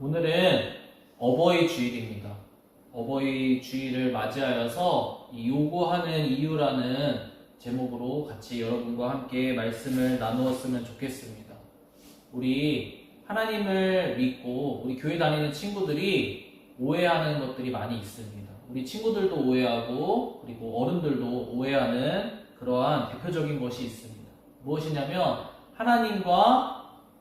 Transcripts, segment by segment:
오늘은 어버이 주일입니다. 어버이 주일을 맞이하여서 이 요구하는 이유라는 제목으로 같이 여러분과 함께 말씀을 나누었으면 좋겠습니다. 우리 하나님을 믿고 우리 교회 다니는 친구들이 오해하는 것들이 많이 있습니다. 우리 친구들도 오해하고 그리고 어른들도 오해하는 그러한 대표적인 것이 있습니다. 무엇이냐면 하나님과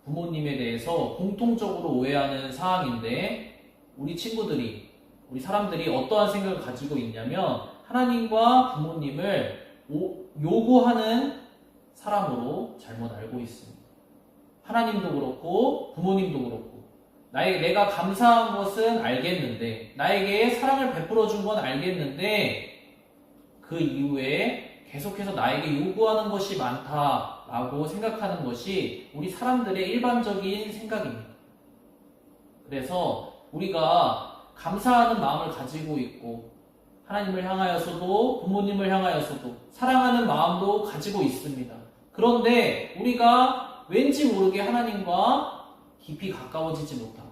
부모님에 대해서 공통적으로 오해하는 사항인데 우리 친구들이, 우리 사람들이 어떠한 생각을 가지고 있냐면 하나님과 부모님을 요구하는 사람으로 잘못 알고 있습니다. 하나님도 그렇고 부모님도 그렇고 내가 감사한 것은 알겠는데 나에게 사랑을 베풀어 준 건 알겠는데 그 이후에 계속해서 나에게 요구하는 것이 많다라고 생각하는 것이 우리 사람들의 일반적인 생각입니다. 그래서 우리가 감사하는 마음을 가지고 있고 하나님을 향하여서도 부모님을 향하여서도 사랑하는 마음도 가지고 있습니다. 그런데 우리가 왠지 모르게 하나님과 깊이 가까워지지 못하고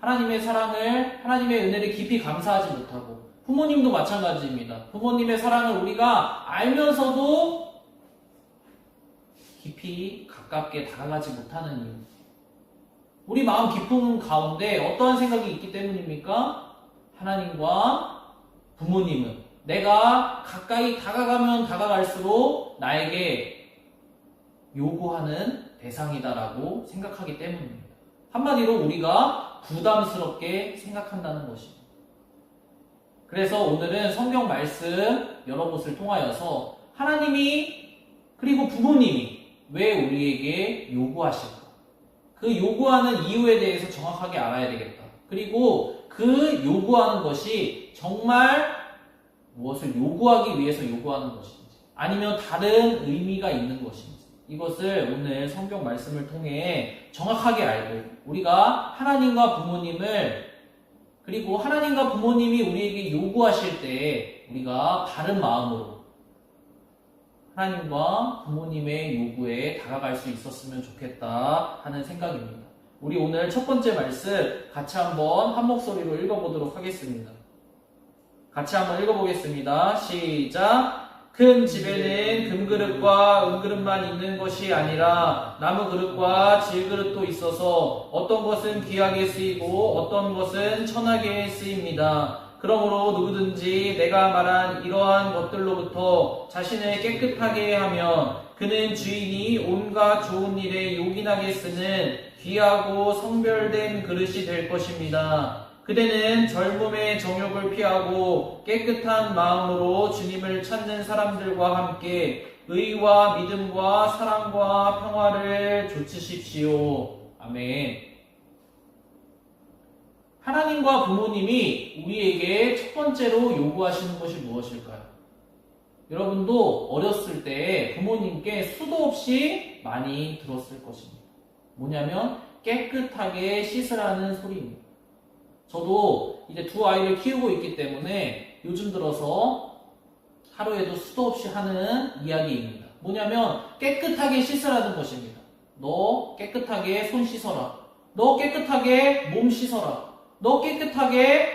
하나님의 사랑을, 하나님의 은혜를 깊이 감사하지 못하고 부모님도 마찬가지입니다. 부모님의 사랑을 우리가 알면서도 깊이 가깝게 다가가지 못하는 이유. 우리 마음 깊은 가운데 어떠한 생각이 있기 때문입니까? 하나님과 부모님은 내가 가까이 다가가면 다가갈수록 나에게 요구하는 대상이다라고 생각하기 때문입니다. 한마디로 우리가 부담스럽게 생각한다는 것입니다. 그래서 오늘은 성경 말씀 여러 곳을 통하여서 하나님이 그리고 부모님이 왜 우리에게 요구하실까? 그 요구하는 이유에 대해서 정확하게 알아야 되겠다. 그리고 그 요구하는 것이 정말 무엇을 요구하기 위해서 요구하는 것인지 아니면 다른 의미가 있는 것인지 이것을 오늘 성경 말씀을 통해 정확하게 알고 우리가 하나님과 부모님을 그리고 하나님과 부모님이 우리에게 요구하실 때 우리가 바른 마음으로 하나님과 부모님의 요구에 다가갈 수 있었으면 좋겠다 하는 생각입니다. 우리 오늘 첫 번째 말씀 같이 한번 한 목소리로 읽어보도록 하겠습니다. 같이 한번 읽어보겠습니다. 시작! 큰 집에는 금그릇과 은그릇만 있는 것이 아니라 나무그릇과 질그릇도 있어서 어떤 것은 귀하게 쓰이고 어떤 것은 천하게 쓰입니다. 그러므로 누구든지 내가 말한 이러한 것들로부터 자신을 깨끗하게 하면 그는 주인이 온갖 좋은 일에 요긴하게 쓰는 귀하고 성별된 그릇이 될 것입니다. 그대는 젊음의 정욕을 피하고 깨끗한 마음으로 주님을 찾는 사람들과 함께 의와 믿음과 사랑과 평화를 좇으십시오. 아멘. 하나님과 부모님이 우리에게 첫 번째로 요구하시는 것이 무엇일까요? 여러분도 어렸을 때 부모님께 수도 없이 많이 들었을 것입니다. 뭐냐면 깨끗하게 씻으라는 소리입니다. 저도 이제 두 아이를 키우고 있기 때문에 요즘 들어서 하루에도 수도 없이 하는 이야기입니다. 뭐냐면 깨끗하게 씻으라는 것입니다. 너 깨끗하게 손 씻어라. 너 깨끗하게 몸 씻어라. 너 깨끗하게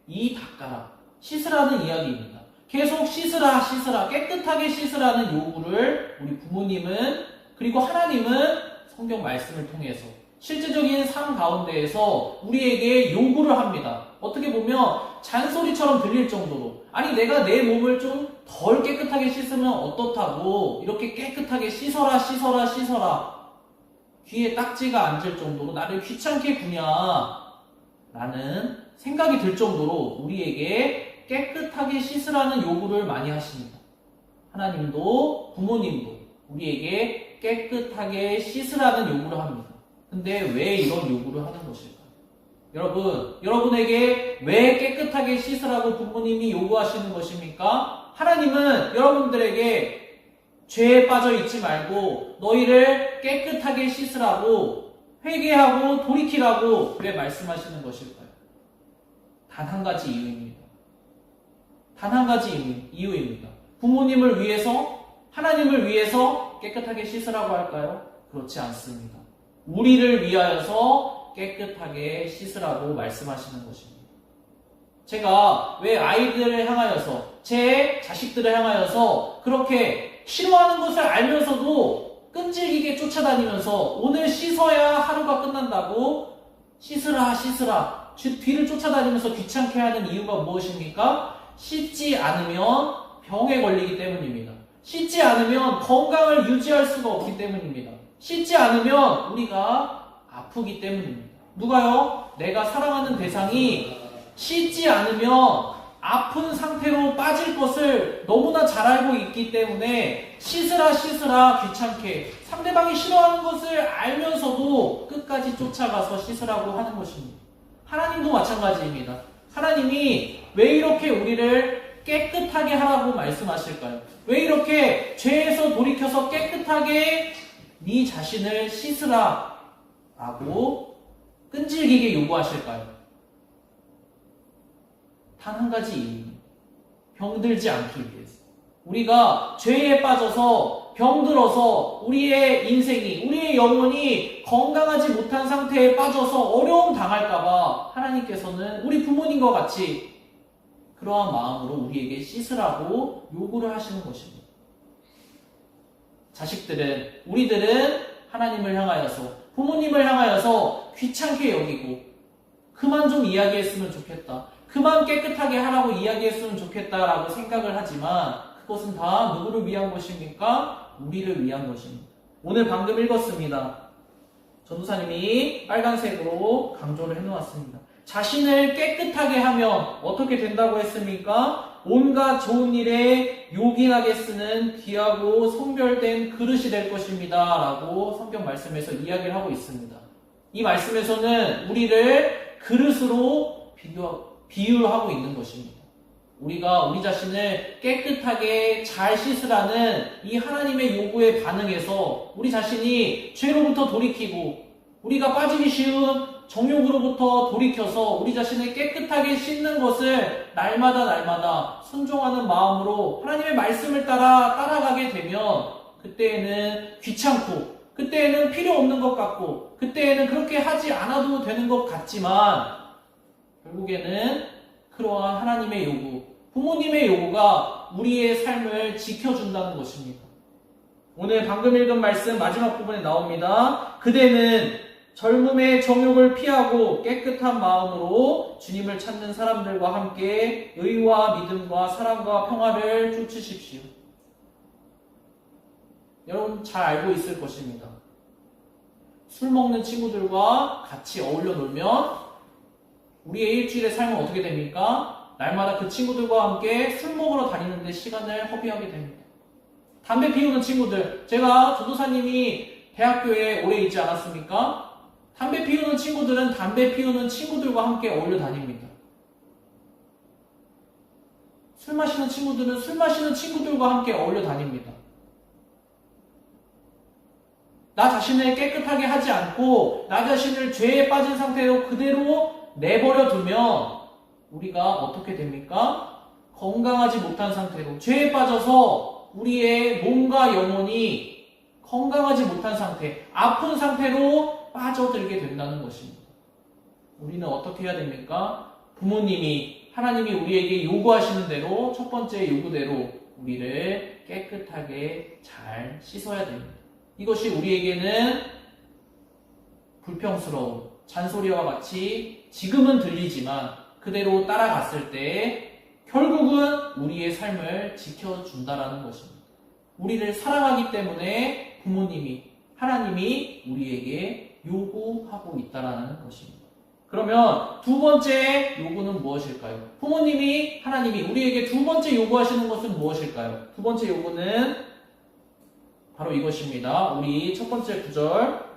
이 닦아라. 씻으라는 이야기입니다. 계속 씻으라, 깨끗하게 씻으라는 요구를 우리 부모님은 그리고 하나님은 성경 말씀을 통해서 실제적인 삶 가운데에서 우리에게 요구를 합니다. 어떻게 보면 잔소리처럼 들릴 정도로 아니 내가 내 몸을 좀 덜 깨끗하게 씻으면 어떻다고 이렇게 깨끗하게 씻어라 귀에 딱지가 앉을 정도로 나를 귀찮게 구냐 라는 생각이 들 정도로 우리에게 깨끗하게 씻으라는 요구를 많이 하십니다. 하나님도 부모님도 우리에게 깨끗하게 씻으라는 요구를 합니다. 근데 왜 이런 요구를 하는 것일까요? 여러분에게 왜 깨끗하게 씻으라고 부모님이 요구하시는 것입니까? 하나님은 여러분들에게 죄에 빠져 있지 말고 너희를 깨끗하게 씻으라고 회개하고 돌이키라고 왜 말씀하시는 것일까요? 단 한 가지 이유입니다. 단 한 가지 이유입니다. 부모님을 위해서, 하나님을 위해서 깨끗하게 씻으라고 할까요? 그렇지 않습니다. 우리를 위하여서 깨끗하게 씻으라고 말씀하시는 것입니다. 제가 왜 아이들을 향하여서, 제 자식들을 향하여서 그렇게 싫어하는 것을 알면서도 끈질기게 쫓아다니면서 오늘 씻어야 하루가 끝난다고 씻으라 씻으라 뒤를 쫓아다니면서 귀찮게 하는 이유가 무엇입니까? 씻지 않으면 병에 걸리기 때문입니다. 씻지 않으면 건강을 유지할 수가 없기 때문입니다. 씻지 않으면 우리가 아프기 때문입니다. 누가요? 내가 사랑하는 대상이 씻지 않으면 아픈 상태로 빠질 것을 너무나 잘 알고 있기 때문에 씻으라 씻으라 귀찮게 상대방이 싫어하는 것을 알면서도 끝까지 쫓아가서 씻으라고 하는 것입니다. 하나님도 마찬가지입니다. 하나님이 왜 이렇게 우리를 깨끗하게 하라고 말씀하실까요? 왜 이렇게 죄에서 돌이켜서 깨끗하게 네 자신을 씻으라 라고 끈질기게 요구하실까요? 단 한 가지 이유입니다. 병들지 않기 위해서. 우리가 죄에 빠져서 병들어서 우리의 인생이, 우리의 영혼이 건강하지 못한 상태에 빠져서 어려움 당할까봐 하나님께서는 우리 부모님과 같이 그러한 마음으로 우리에게 씻으라고 요구를 하시는 것입니다. 자식들은, 우리들은 하나님을 향하여서, 부모님을 향하여서 귀찮게 여기고 그만 좀 이야기했으면 좋겠다. 그만 깨끗하게 하라고 이야기했으면 좋겠다라고 생각을 하지만 그것은 다 누구를 위한 것입니까? 우리를 위한 것입니다. 오늘 방금 읽었습니다. 전도사님이 빨간색으로 강조를 해놓았습니다. 자신을 깨끗하게 하면 어떻게 된다고 했습니까? 온갖 좋은 일에 요긴하게 쓰는 귀하고 성별된 그릇이 될 것입니다. 라고 성경 말씀에서 이야기를 하고 있습니다. 이 말씀에서는 우리를 그릇으로 비유하고 있는 것입니다. 우리가 우리 자신을 깨끗하게 잘 씻으라는 이 하나님의 요구에 반응해서 우리 자신이 죄로부터 돌이키고 우리가 빠지기 쉬운 정욕으로부터 돌이켜서 우리 자신을 깨끗하게 씻는 것을 날마다 순종하는 마음으로 하나님의 말씀을 따라가게 되면 그때에는 귀찮고 그때에는 필요 없는 것 같고 그때에는 그렇게 하지 않아도 되는 것 같지만 결국에는 그러한 하나님의 요구, 부모님의 요구가 우리의 삶을 지켜준다는 것입니다. 오늘 방금 읽은 말씀 마지막 부분에 나옵니다. 그대는 젊음의 정욕을 피하고 깨끗한 마음으로 주님을 찾는 사람들과 함께 의와 믿음과 사랑과 평화를 쫓으십시오. 여러분 잘 알고 있을 것입니다. 술 먹는 친구들과 같이 어울려 놀면 우리의 일주일의 삶은 어떻게 됩니까? 날마다 그 친구들과 함께 술 먹으러 다니는데 시간을 허비하게 됩니다. 담배 피우는 친구들, 제가 전도사님이 대학교에 오래 있지 않았습니까? 담배 피우는 친구들은 담배 피우는 친구들과 함께 어울려 다닙니다. 술 마시는 친구들은 술 마시는 친구들과 함께 어울려 다닙니다. 나 자신을 깨끗하게 하지 않고 나 자신을 죄에 빠진 상태로 그대로 내버려 두면 우리가 어떻게 됩니까? 건강하지 못한 상태로 죄에 빠져서 우리의 몸과 영혼이 건강하지 못한 상태, 아픈 상태로 빠져들게 된다는 것입니다. 우리는 어떻게 해야 됩니까? 부모님이, 하나님이 우리에게 요구하시는 대로, 첫 번째 요구대로 우리를 깨끗하게 잘 씻어야 됩니다. 이것이 우리에게는 불평스러운 잔소리와 같이 지금은 들리지만 그대로 따라갔을 때 결국은 우리의 삶을 지켜준다라는 것입니다. 우리를 사랑하기 때문에 부모님이, 하나님이 우리에게 요구하고 있다라는 것입니다. 그러면 두 번째 요구는 무엇일까요? 부모님이, 하나님이 우리에게 두 번째 요구하시는 것은 무엇일까요? 두 번째 요구는 바로 이것입니다. 우리 첫 번째 구절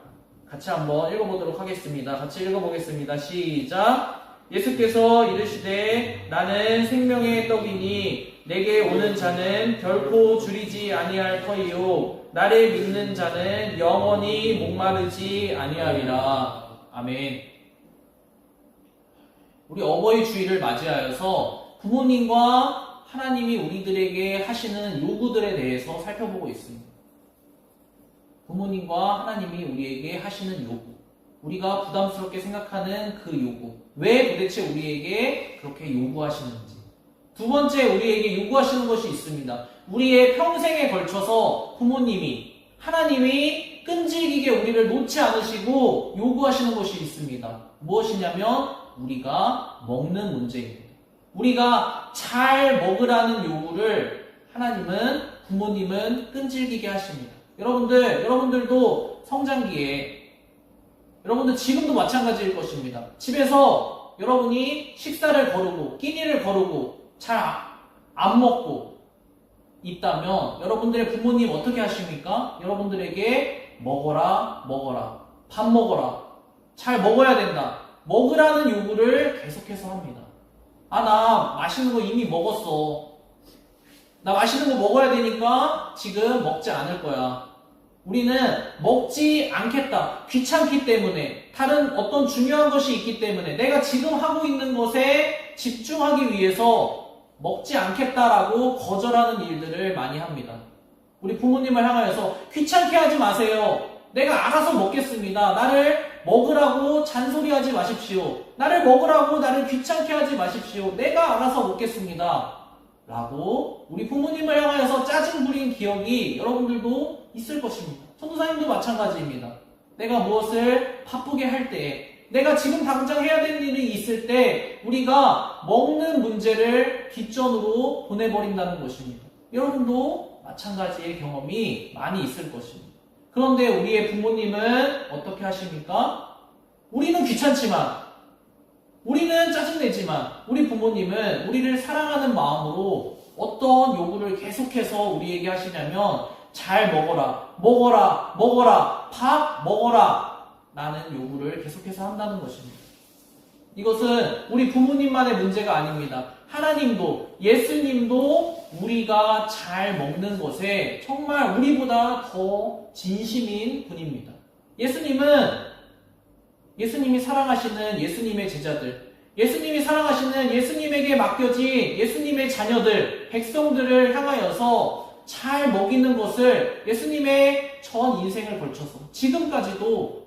같이 한번 읽어보도록 하겠습니다. 같이 읽어보겠습니다. 시작! 예수께서 이르시되 나는 생명의 떡이니 내게 오는 자는 결코 줄이지 아니할 터이요 나를 믿는 자는 영원히 목마르지 아니하리라. 아멘. 우리 어버이 주일을 맞이하여서 부모님과 하나님이 우리들에게 하시는 요구들에 대해서 살펴보고 있습니다. 부모님과 하나님이 우리에게 하시는 요구. 우리가 부담스럽게 생각하는 그 요구. 왜 도대체 우리에게 그렇게 요구하시는지. 두 번째 우리에게 요구하시는 것이 있습니다. 우리의 평생에 걸쳐서 부모님이, 하나님이 끈질기게 우리를 놓지 않으시고 요구하시는 것이 있습니다. 무엇이냐면 우리가 먹는 문제입니다. 우리가 잘 먹으라는 요구를 하나님은, 부모님은 끈질기게 하십니다. 여러분들도 성장기에, 여러분들 지금도 마찬가지일 것입니다. 집에서 여러분이 식사를 거르고 끼니를 거르고 잘 안 먹고 있다면 여러분들의 부모님 어떻게 하십니까? 여러분들에게 먹어라, 밥 먹어라, 잘 먹어야 된다, 먹으라는 요구를 계속해서 합니다. 나 맛있는 거 이미 먹었어. 나 맛있는 거 먹어야 되니까 지금 먹지 않을 거야. 우리는 먹지 않겠다. 귀찮기 때문에, 다른 어떤 중요한 것이 있기 때문에, 내가 지금 하고 있는 것에 집중하기 위해서 먹지 않겠다라고 거절하는 일들을 많이 합니다. 우리 부모님을 향하여서 귀찮게 하지 마세요. 내가 알아서 먹겠습니다. 나를 먹으라고 잔소리하지 마십시오. 나를 먹으라고 나를 귀찮게 하지 마십시오. 내가 알아서 먹겠습니다. 라고 우리 부모님을 향하여서 짜증 부린 기억이 여러분들도 있을 것입니다. 전도사님도 마찬가지입니다. 내가 무엇을 바쁘게 할 때, 내가 지금 당장 해야 되는 일이 있을 때 우리가 먹는 문제를 뒷전으로 보내버린다는 것입니다. 여러분도 마찬가지의 경험이 많이 있을 것입니다. 그런데 우리의 부모님은 어떻게 하십니까? 우리는 귀찮지만, 우리는 짜증내지만 우리 부모님은 우리를 사랑하는 마음으로 어떤 요구를 계속해서 우리에게 하시냐면 잘 먹어라, 밥 먹어라 라는 요구를 계속해서 한다는 것입니다. 이것은 우리 부모님만의 문제가 아닙니다. 하나님도, 예수님도 우리가 잘 먹는 것에 정말 우리보다 더 진심인 분입니다. 예수님이 사랑하시는 예수님의 제자들, 예수님이 사랑하시는 예수님에게 맡겨진 예수님의 자녀들, 백성들을 향하여서 잘 먹이는 것을 예수님의 전 인생을 걸쳐서 지금까지도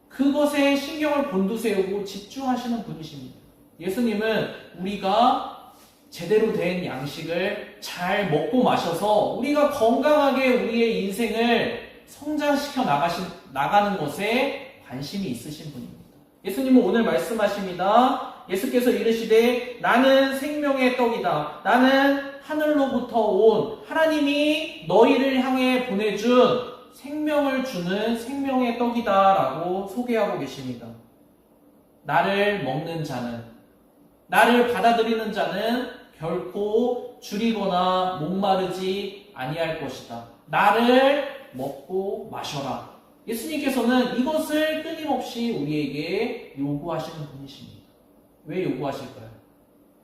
그것에 신경을 곤두세우고 집중하시는 분이십니다. 예수님은 우리가 제대로 된 양식을 잘 먹고 마셔서 우리가 건강하게 우리의 인생을 성장시켜 나가는 것에 관심이 있으신 분입니다. 예수님은 오늘 말씀하십니다. 예수께서 이르시되 나는 생명의 떡이다. 나는 하늘로부터 온 하나님이 너희를 향해 보내준 생명을 주는 생명의 떡이다 라고 소개하고 계십니다. 나를 먹는 자는, 나를 받아들이는 자는 결코 줄이거나 목마르지 아니할 것이다. 나를 먹고 마셔라. 예수님께서는 이것을 끊임없이 우리에게 요구하시는 분이십니다. 왜 요구하실까요?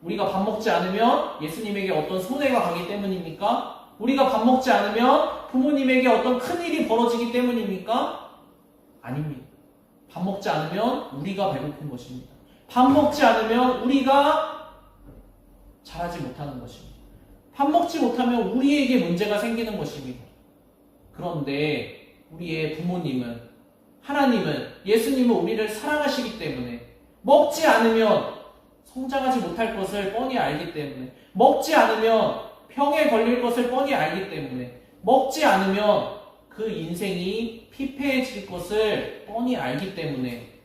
우리가 밥 먹지 않으면 예수님에게 어떤 손해가 가기 때문입니까? 우리가 밥 먹지 않으면 부모님에게 어떤 큰일이 벌어지기 때문입니까? 아닙니다. 밥 먹지 않으면 우리가 배고픈 것입니다. 밥 먹지 않으면 우리가 자라지 못하는 것입니다. 밥 먹지 못하면 우리에게 문제가 생기는 것입니다. 그런데 우리의 부모님은, 하나님은, 예수님은 우리를 사랑하시기 때문에 먹지 않으면 성장하지 못할 것을 뻔히 알기 때문에, 먹지 않으면 병에 걸릴 것을 뻔히 알기 때문에, 먹지 않으면 그 인생이 피폐해질 것을 뻔히 알기 때문에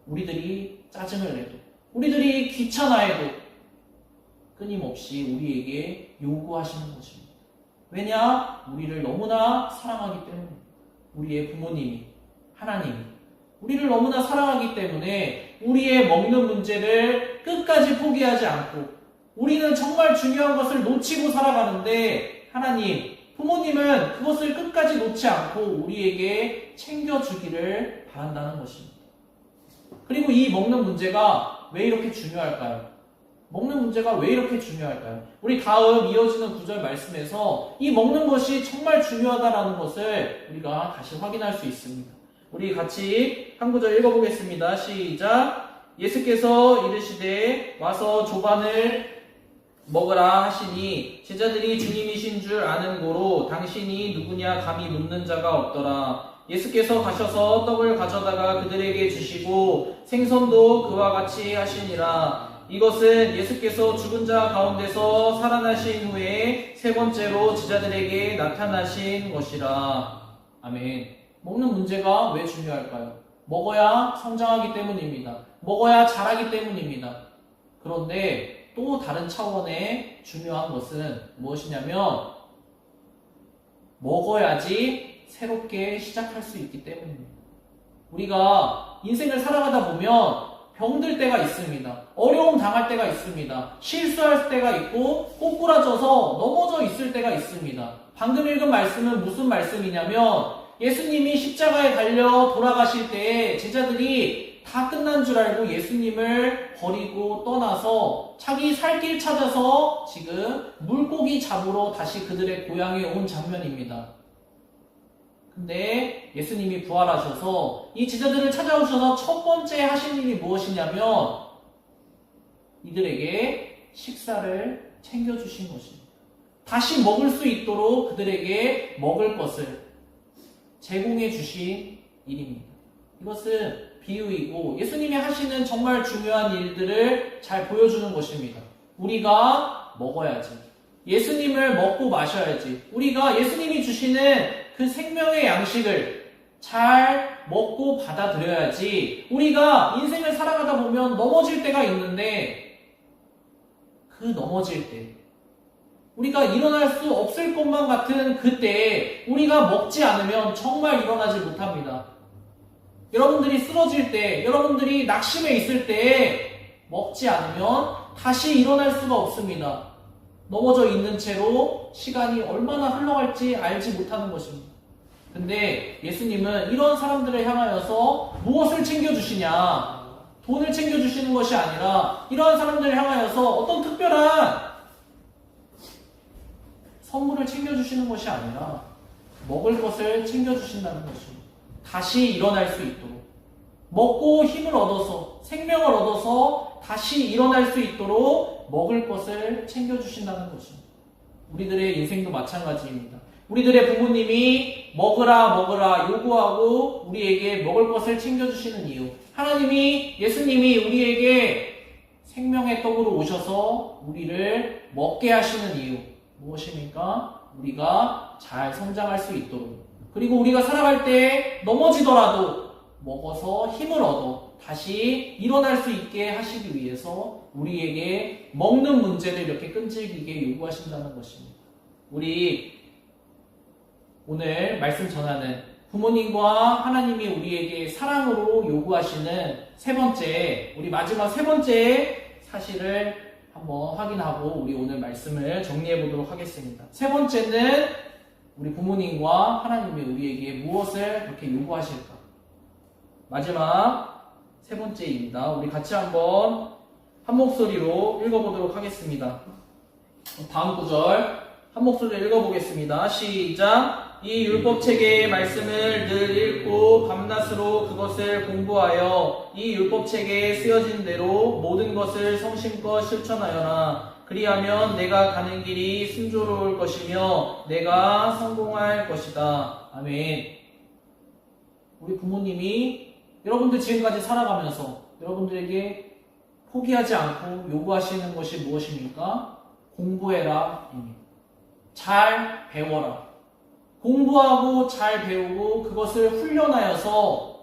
우리들이 짜증을 내도, 우리들이 귀찮아해도 끊임없이 우리에게 요구하시는 것입니다. 왜냐? 우리를 너무나 사랑하기 때문입니다. 우리의 부모님이, 하나님이 우리를 너무나 사랑하기 때문에 우리의 먹는 문제를 끝까지 포기하지 않고, 우리는 정말 중요한 것을 놓치고 살아가는데 하나님, 부모님은 그것을 끝까지 놓지 않고 우리에게 챙겨주기를 바란다는 것입니다. 그리고 이 먹는 문제가 왜 이렇게 중요할까요? 먹는 문제가 왜 이렇게 중요할까요? 우리 다음 이어지는 구절 말씀에서 이 먹는 것이 정말 중요하다는 것을 우리가 다시 확인할 수 있습니다. 우리 같이 한 구절 읽어보겠습니다. 시작. 예수께서 이르시되 와서 조반을 먹으라 하시니 제자들이 주님이신 줄 아는 고로 당신이 누구냐 감히 묻는 자가 없더라. 예수께서 가셔서 떡을 가져다가 그들에게 주시고 생선도 그와 같이 하시니라. 이것은 예수께서 죽은 자 가운데서 살아나신 후에 세 번째로 제자들에게 나타나신 것이라. 아멘. 먹는 문제가 왜 중요할까요? 먹어야 성장하기 때문입니다. 먹어야 자라기 때문입니다. 그런데 또 다른 차원의 중요한 것은 무엇이냐면 먹어야지 새롭게 시작할 수 있기 때문입니다. 우리가 인생을 살아가다 보면 병들 때가 있습니다. 어려움 당할 때가 있습니다. 실수할 때가 있고 꼬꾸라져서 넘어져 있을 때가 있습니다. 방금 읽은 말씀은 무슨 말씀이냐면 예수님이 십자가에 달려 돌아가실 때에 제자들이 다 끝난 줄 알고 예수님을 버리고 떠나서 자기 살 길 찾아서 지금 물고기 잡으러 다시 그들의 고향에 온 장면입니다. 근데 예수님이 부활하셔서 이 제자들을 찾아오셔서 첫 번째 하신 일이 무엇이냐면 이들에게 식사를 챙겨주신 것입니다. 다시 먹을 수 있도록 그들에게 먹을 것을 제공해 주신 일입니다. 이것은 비유이고 예수님이 하시는 정말 중요한 일들을 잘 보여주는 것입니다. 우리가 먹어야지. 예수님을 먹고 마셔야지. 우리가 예수님이 주시는 그 생명의 양식을 잘 먹고 받아들여야지. 우리가 인생을 살아가다 보면 넘어질 때가 있는데 그 넘어질 때 우리가 일어날 수 없을 것만 같은 그때에 우리가 먹지 않으면 정말 일어나지 못합니다. 여러분들이 쓰러질 때, 여러분들이 낙심해 있을 때 먹지 않으면 다시 일어날 수가 없습니다. 넘어져 있는 채로 시간이 얼마나 흘러갈지 알지 못하는 것입니다. 근데 예수님은 이런 사람들을 향하여서 무엇을 챙겨주시냐? 돈을 챙겨주시는 것이 아니라 이러한 사람들을 향하여서 어떤 특별한 선물을 챙겨주시는 것이 아니라 먹을 것을 챙겨주신다는 것입니다. 다시 일어날 수 있도록 먹고 힘을 얻어서 생명을 얻어서 다시 일어날 수 있도록 먹을 것을 챙겨주신다는 것입니다. 우리들의 인생도 마찬가지입니다. 우리들의 부모님이 먹으라 요구하고 우리에게 먹을 것을 챙겨주시는 이유, 하나님이 예수님이 우리에게 생명의 떡으로 오셔서 우리를 먹게 하시는 이유 무엇입니까? 우리가 잘 성장할 수 있도록, 그리고 우리가 살아갈 때 넘어지더라도 먹어서 힘을 얻어 다시 일어날 수 있게 하시기 위해서 우리에게 먹는 문제를 이렇게 끈질기게 요구하신다는 것입니다. 우리 오늘 말씀 전하는 부모님과 하나님이 우리에게 사랑으로 요구하시는 세 번째, 우리 마지막 세 번째 사실을 한번 확인하고 우리 오늘 말씀을 정리해 보도록 하겠습니다. 세 번째는 우리 부모님과 하나님이 우리에게 무엇을 그렇게 요구하실까? 마지막 세 번째입니다. 우리 같이 한번 한 목소리로 읽어보도록 하겠습니다. 다음 구절 한 목소리로 읽어보겠습니다. 시작! 이 율법책의 말씀을 늘 읽고 밤낮으로 그것을 공부하여 이 율법책에 쓰여진 대로 모든 것을 성심껏 실천하여라. 그리하면 내가 가는 길이 순조로울 것이며 내가 성공할 것이다. 아멘. 우리 부모님이 여러분들 지금까지 살아가면서 여러분들에게 포기하지 않고 요구하시는 것이 무엇입니까? 공부해라 입니다. 잘 배워라. 공부하고 잘 배우고 그것을 훈련하여서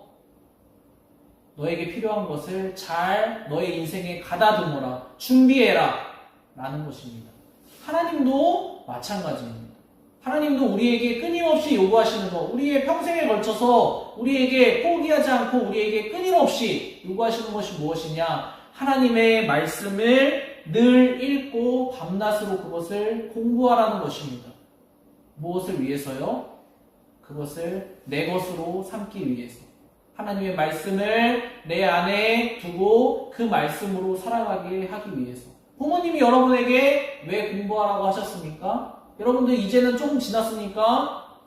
너에게 필요한 것을 잘 너의 인생에 가다듬어라. 준비해라. 라는 것입니다. 하나님도 마찬가지입니다. 하나님도 우리에게 끊임없이 요구하시는 것, 우리의 평생에 걸쳐서 우리에게 포기하지 않고 우리에게 끊임없이 요구하시는 것이 무엇이냐? 하나님의 말씀을 늘 읽고 밤낮으로 그것을 공부하라는 것입니다. 무엇을 위해서요? 그것을 내 것으로 삼기 위해서. 하나님의 말씀을 내 안에 두고 그 말씀으로 살아가게 하기 위해서. 부모님이 여러분에게 왜 공부하라고 하셨습니까? 여러분들 이제는 조금 지났으니까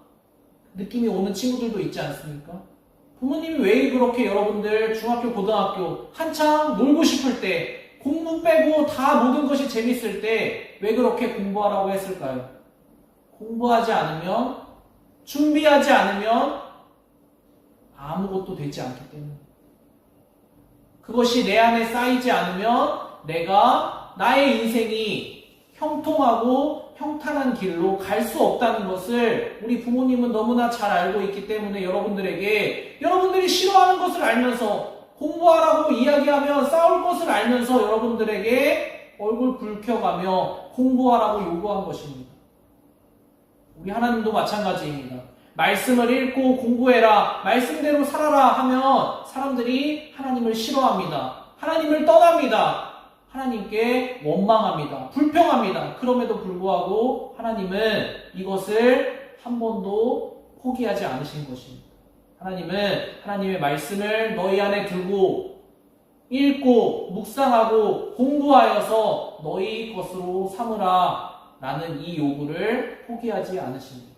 느낌이 오는 친구들도 있지 않습니까? 부모님이 왜 그렇게 여러분들 중학교, 고등학교 한창 놀고 싶을 때 공부 빼고 다 모든 것이 재밌을 때 왜 그렇게 공부하라고 했을까요? 공부하지 않으면, 준비하지 않으면 아무것도 되지 않기 때문에. 그것이 내 안에 쌓이지 않으면 나의 인생이 형통하고 평탄한 길로 갈 수 없다는 것을 우리 부모님은 너무나 잘 알고 있기 때문에 여러분들이 싫어하는 것을 알면서 공부하라고 이야기하며 싸울 것을 알면서 여러분들에게 얼굴 붉혀가며 공부하라고 요구한 것입니다. 우리 하나님도 마찬가지입니다. 말씀을 읽고 공부해라, 말씀대로 살아라 하면 사람들이 하나님을 싫어합니다. 하나님을 떠납니다. 하나님께 원망합니다. 불평합니다. 그럼에도 불구하고 하나님은 이것을 한 번도 포기하지 않으신 것입니다. 하나님은 하나님의 말씀을 너희 안에 두고 읽고 묵상하고 공부하여서 너희 것으로 삼으라 라는 이 요구를 포기하지 않으십니다.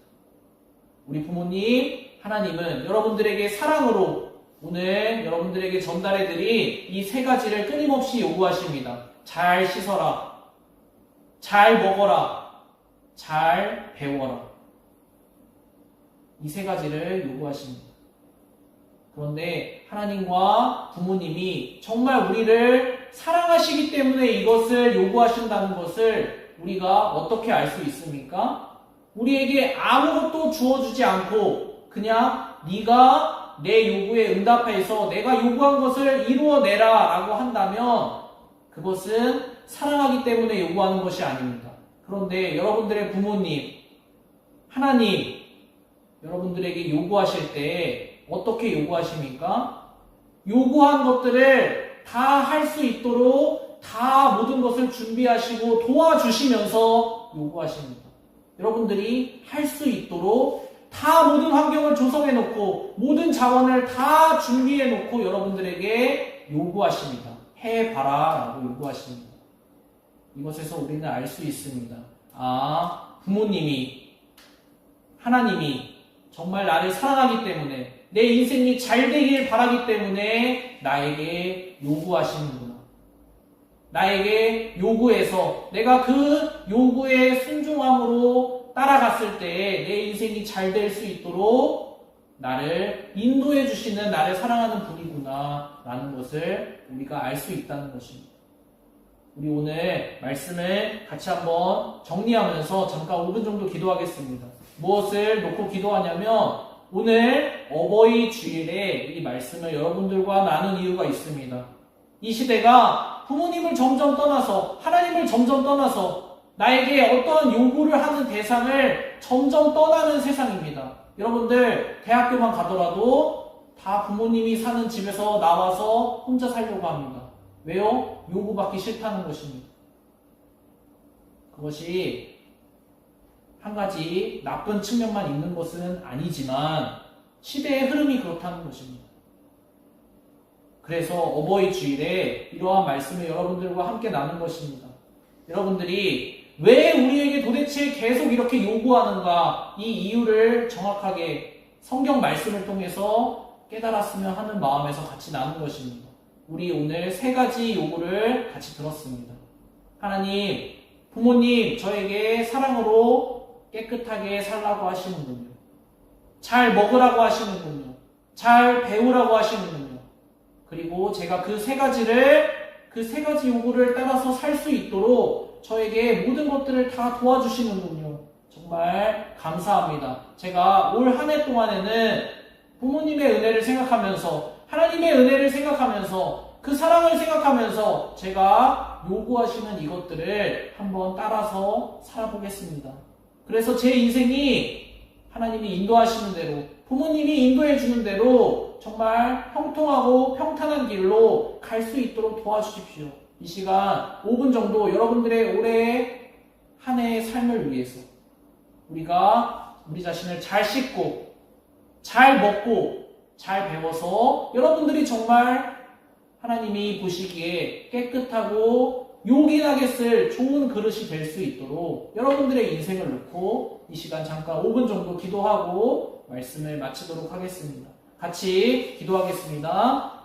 우리 부모님, 하나님은 여러분들에게 사랑으로 오늘 여러분들에게 전달해드린 이 세 가지를 끊임없이 요구하십니다. 잘 씻어라, 잘 먹어라, 잘 배워라. 이 세 가지를 요구하십니다. 그런데 하나님과 부모님이 정말 우리를 사랑하시기 때문에 이것을 요구하신다는 것을 우리가 어떻게 알 수 있습니까? 우리에게 아무것도 주어주지 않고 그냥 네가 내 요구에 응답해서 내가 요구한 것을 이루어내라 라고 한다면 그것은 사랑하기 때문에 요구하는 것이 아닙니다. 그런데 여러분들의 부모님, 하나님, 여러분들에게 요구하실 때 어떻게 요구하십니까? 요구한 것들을 다 할 수 있도록 다 모든 것을 준비하시고 도와주시면서 요구하십니다. 여러분들이 할 수 있도록 다 모든 환경을 조성해놓고 모든 자원을 다 준비해놓고 여러분들에게 요구하십니다. 해봐라 라고 요구하십니다. 이것에서 우리는 알 수 있습니다. 부모님이, 하나님이 정말 나를 사랑하기 때문에 내 인생이 잘 되길 바라기 때문에 나에게 요구하시는구나. 나에게 요구해서 내가 그 요구에 순종함으로 따라갔을 때 내 인생이 잘 될 수 있도록 나를 인도해 주시는 나를 사랑하는 분이구나 라는 것을 우리가 알 수 있다는 것입니다. 우리 오늘 말씀을 같이 한번 정리하면서 잠깐 5분 정도 기도하겠습니다. 무엇을 놓고 기도하냐면 오늘 어버이 주일에 이 말씀을 여러분들과 나눈 이유가 있습니다. 이 시대가 부모님을 점점 떠나서 하나님을 점점 떠나서 나에게 어떠한 요구를 하는 대상을 점점 떠나는 세상입니다. 여러분들 대학교만 가더라도 다 부모님이 사는 집에서 나와서 혼자 살려고 합니다. 왜요? 요구받기 싫다는 것입니다. 그것이 한 가지 나쁜 측면만 있는 것은 아니지만 시대의 흐름이 그렇다는 것입니다. 그래서 어버이 주일에 이러한 말씀을 여러분들과 함께 나눈 것입니다. 여러분들이 왜 우리에게 도대체 계속 이렇게 요구하는가 이 이유를 정확하게 성경 말씀을 통해서 깨달았으면 하는 마음에서 같이 나눈 것입니다. 우리 오늘 세 가지 요구를 같이 들었습니다. 하나님, 부모님 저에게 사랑으로 깨끗하게 살라고 하시는군요. 잘 먹으라고 하시는군요. 잘 배우라고 하시는군요. 그리고 제가 그 세 가지 요구를 따라서 살 수 있도록 저에게 모든 것들을 다 도와주시는군요. 정말 감사합니다. 제가 올 한 해 동안에는 부모님의 은혜를 생각하면서 하나님의 은혜를 생각하면서 그 사랑을 생각하면서 제가 요구하시는 이것들을 한번 따라서 살아보겠습니다. 그래서 제 인생이 하나님이 인도하시는 대로 부모님이 인도해 주는 대로 정말 형통하고 평탄한 길로 갈 수 있도록 도와주십시오. 이 시간 5분 정도 여러분들의 올해 한 해의 삶을 위해서 우리가 우리 자신을 잘 씻고 잘 먹고 잘 배워서 여러분들이 정말 하나님이 보시기에 깨끗하고 요긴하게 쓸 좋은 그릇이 될 수 있도록 여러분들의 인생을 놓고 이 시간 잠깐 5분 정도 기도하고 말씀을 마치도록 하겠습니다. 같이 기도하겠습니다.